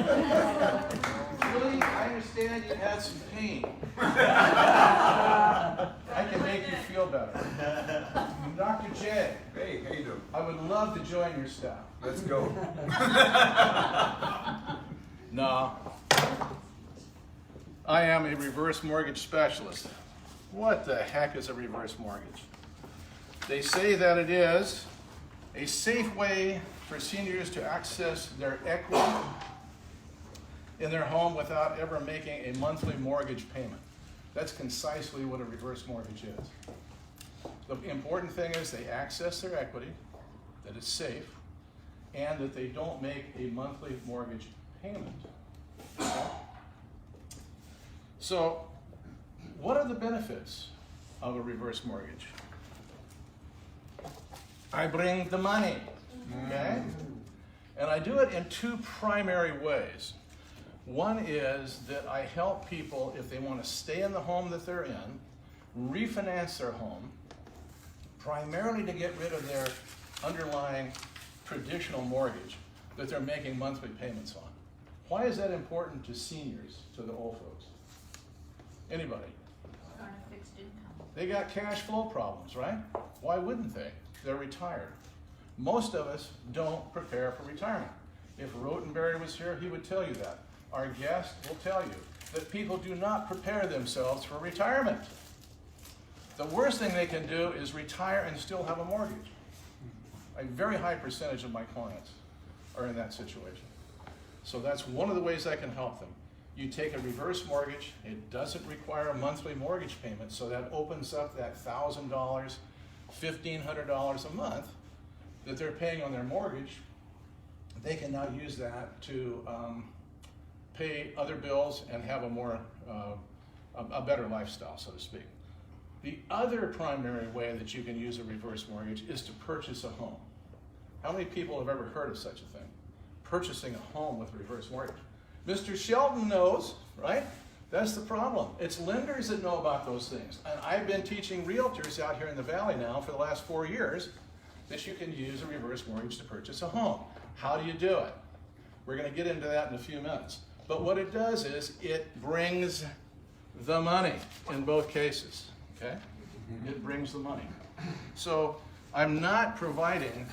Really, I understand you had some pain. I can make you feel better. Dr. J. Hey, how you doing? I would love to join your staff. Let's go. No. I am a reverse mortgage specialist. What the heck is a reverse mortgage? They say that it is a safe way for seniors to access their equity in their home without ever making a monthly mortgage payment. That's concisely what a reverse mortgage is. The important thing is they access their equity, that it's safe, and that they don't make a monthly mortgage payment. So, what are the benefits of a reverse mortgage? I bring the money, okay? And I do it in two primary ways. One is that I help people, if they want to stay in the home that they're in, refinance their home, primarily to get rid of their underlying traditional mortgage that they're making monthly payments on. Why is that important to seniors, to the old folks? Anybody? On a fixed income. They got cash flow problems, right? Why wouldn't they? They're retired. Most of us don't prepare for retirement. If Rotenberry was here, he would tell you that. Our guest will tell you that people do not prepare themselves for retirement. The worst thing they can do is retire and still have a mortgage. A very high percentage of my clients are in that situation. So that's one of the ways I can help them. You take a reverse mortgage, it doesn't require a monthly mortgage payment, so that opens up that $1,000, $1,500 a month that they're paying on their mortgage. They can now use that to pay other bills and have a more, a better lifestyle, so to speak. The other primary way that you can use a reverse mortgage is to purchase a home. How many people have ever heard of such a thing? Purchasing a home with a reverse mortgage. Mr. Shelton knows, right? That's the problem. It's lenders that know about those things. And I've been teaching realtors out here in the Valley now for the last 4 years that you can use a reverse mortgage to purchase a home. How do you do it? We're going to get into that in a few minutes. But what it does is it brings the money in both cases, okay? It brings the money. So I'm not providing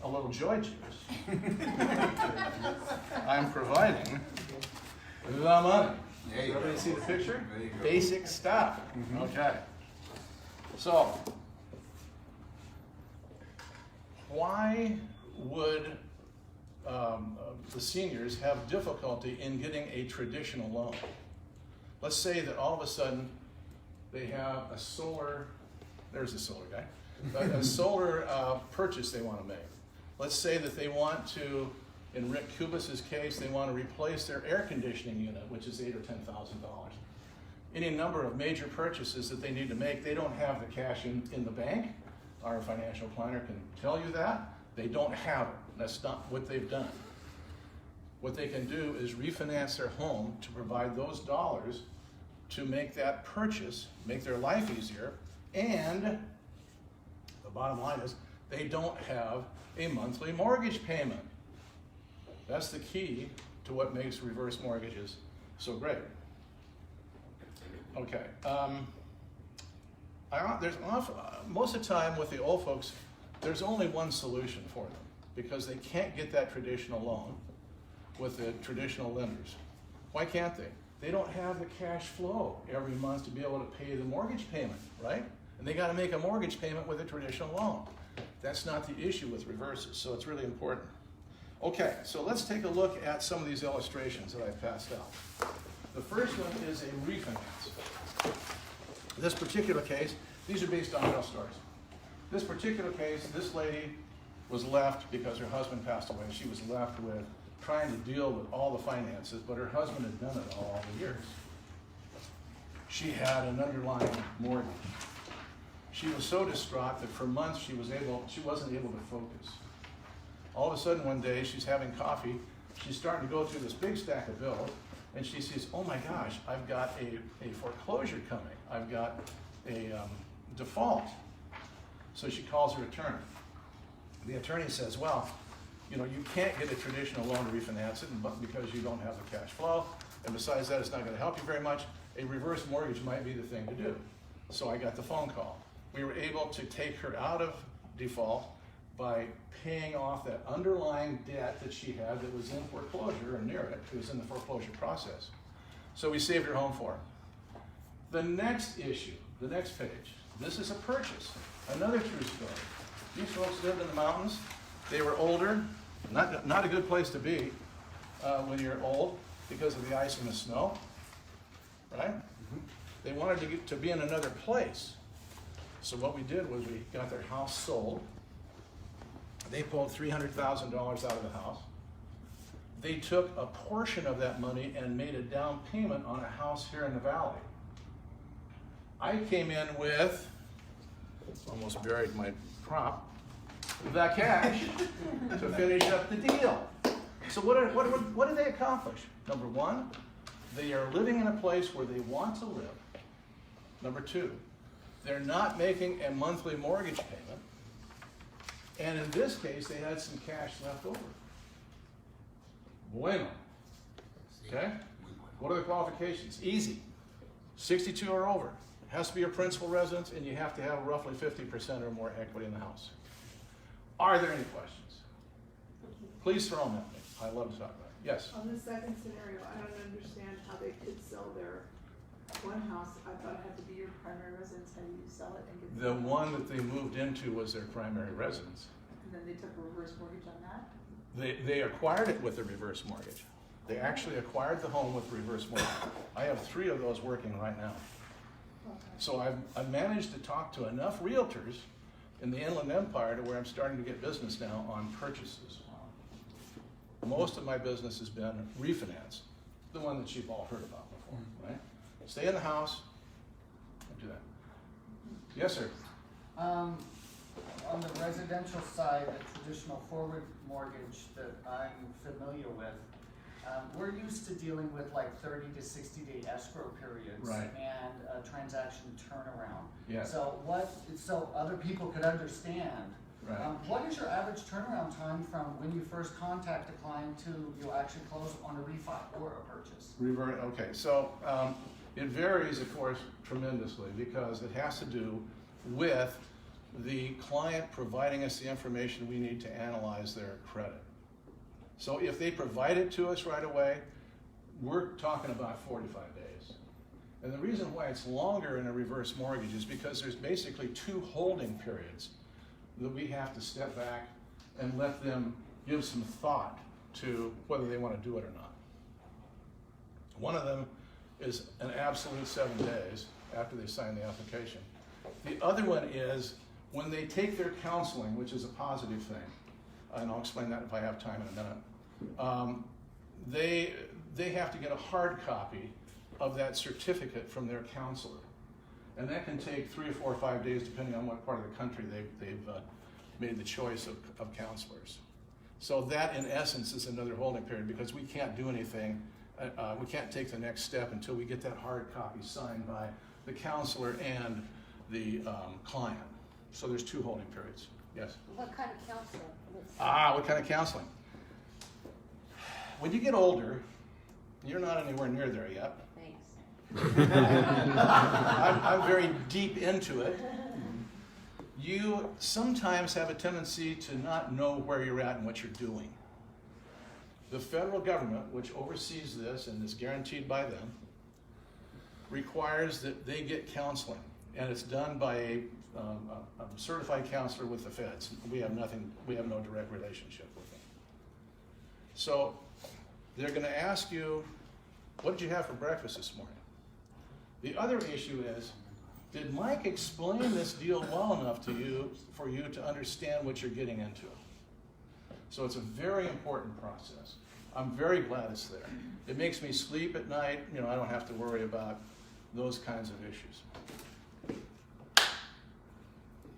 a little joy juice. I'm providing the money. Everybody see the picture? Basic stuff. Okay. So, why would the seniors have difficulty in getting a traditional loan? Let's say that all of a sudden they have a solar, there's a solar guy, a solar purchase they want to make. Let's say that they want to, in Rick Kubas's case, they want to replace their air conditioning unit, which is $8,000 or $10,000. Any number of major purchases that they need to make, they don't have the cash in the bank. Our financial planner can tell you that. They don't have it. That's not what they've done. What they can do is refinance their home to provide those dollars to make that purchase, make their life easier, and the bottom line is they don't have a monthly mortgage payment. That's the key to what makes reverse mortgages so great. Okay. Most of the time with the old folks, there's only one solution for them because they can't get that traditional loan with the traditional lenders. Why can't they? They don't have the cash flow every month to be able to pay the mortgage payment, right? And they got to make a mortgage payment with a traditional loan. That's not the issue with reverses, so it's really important. Okay, so let's take a look at some of these illustrations that I passed out. The first one is a refinance. This particular case, these are based on real stories. This particular case, this lady was left because her husband passed away. She was left with trying to deal with all the finances, but her husband had done it all the years. She had an underlying mortgage. She was so distraught that for months she wasn't able to focus. All of a sudden one day she's having coffee, she's starting to go through this big stack of bills, and she sees, oh my gosh, I've got a foreclosure coming. I've got a default. So she calls her attorney. The attorney says, well, you know, you can't get a traditional loan to refinance it because you don't have the cash flow. And besides that, it's not gonna help you very much. A reverse mortgage might be the thing to do. So I got the phone call. We were able to take her out of default by paying off that underlying debt that she had that was in foreclosure or near it. It was in the foreclosure process. So we saved her home for her. The next issue, the next page, this is a purchase. Another true story. These folks lived in the mountains. They were older, not a good place to be when you're old because of the ice and the snow, right? They wanted to be in another place. So what we did was we got their house sold. They pulled $300,000 out of the house. They took a portion of that money and made a down payment on a house here in the valley. I came in with, almost buried my prop, the cash to finish up the deal. So what did they accomplish? Number one, they are living in a place where they want to live. Number two, they're not making a monthly mortgage payment. And in this case, they had some cash left over. Bueno. Okay? What are the qualifications? Easy. 62 or over. It has to be your principal residence, and you have to have roughly 50% or more equity in the house. Are there any questions? Please throw them at me. I love to talk about it. Yes? On the second scenario, I don't understand how they could sell their one house. I thought it had to be your primary residence. How do you sell it and get The one that they moved into was their primary residence. And then they took a reverse mortgage on that? They acquired it with a reverse mortgage. They actually acquired the home with reverse mortgage. I have 3 of those working right now. Okay. So I've managed to talk to enough realtors in the Inland Empire to where I'm starting to get business now on purchases. Most of my business has been refinance, the one that you've all heard about before, right? Stay in the house and do that. Yes, sir. On the residential side, the traditional forward mortgage that I'm familiar with, we're used to dealing with like 30 to 60 day escrow periods Right. and a transaction turnaround. Yeah. So other people could understand. Right. What is your average turnaround time from when you first contact a client to you actually close on a refi or a purchase? Okay, so it varies, of course, tremendously because it has to do with the client providing us the information we need to analyze their credit. So if they provide it to us right away, we're talking about 45 days. And the reason why it's longer in a reverse mortgage is because there's basically 2 holding periods that we have to step back and let them give some thought to whether they want to do it or not. One of them is an absolute 7 days after they sign the application. The other one is when they take their counseling, which is a positive thing, and I'll explain that if I have time in a minute. They have to get a hard copy of that certificate from their counselor. And that can take 3 or 4 or 5 days, depending on what part of the country they've made the choice of counselors. So that, in essence, is another holding period because we can't do anything. We can't take the next step until we get that hard copy signed by the counselor and the client. So there's 2 holding periods. Yes? What kind of counseling? What kind of counseling? When you get older, you're not anywhere near there yet. Thanks. I'm very deep into it. You sometimes have a tendency to not know where you're at and what you're doing. The federal government, which oversees this and is guaranteed by them, requires that they get counseling, and it's done by a certified counselor with the feds. We have no direct relationship with them. So they're going to ask you, what did you have for breakfast this morning? The other issue is, did Mike explain this deal well enough to you for you to understand what you're getting into? So it's a very important process. I'm very glad it's there. It makes me sleep at night. You know, I don't have to worry about those kinds of issues.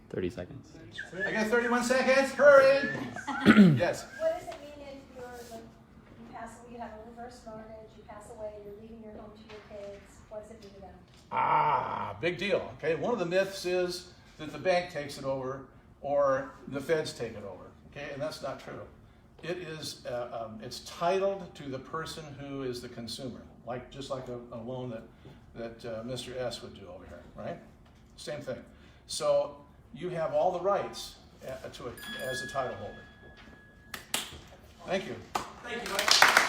30 seconds. I got 31 seconds. Hurry! Yes. What does it mean if you pass away, you have a reverse mortgage, you pass away, you're leaving your home to your kids? What does it mean to them? Big deal. Okay, one of the myths is that the bank takes it over or the feds take it over. Okay, and that's not true. it is, it's titled to the person who is the consumer, just like a loan that Mr. S would do over here, right? Same thing. So you have all the rights to it as a title holder. Thank you. Thank you, Mike.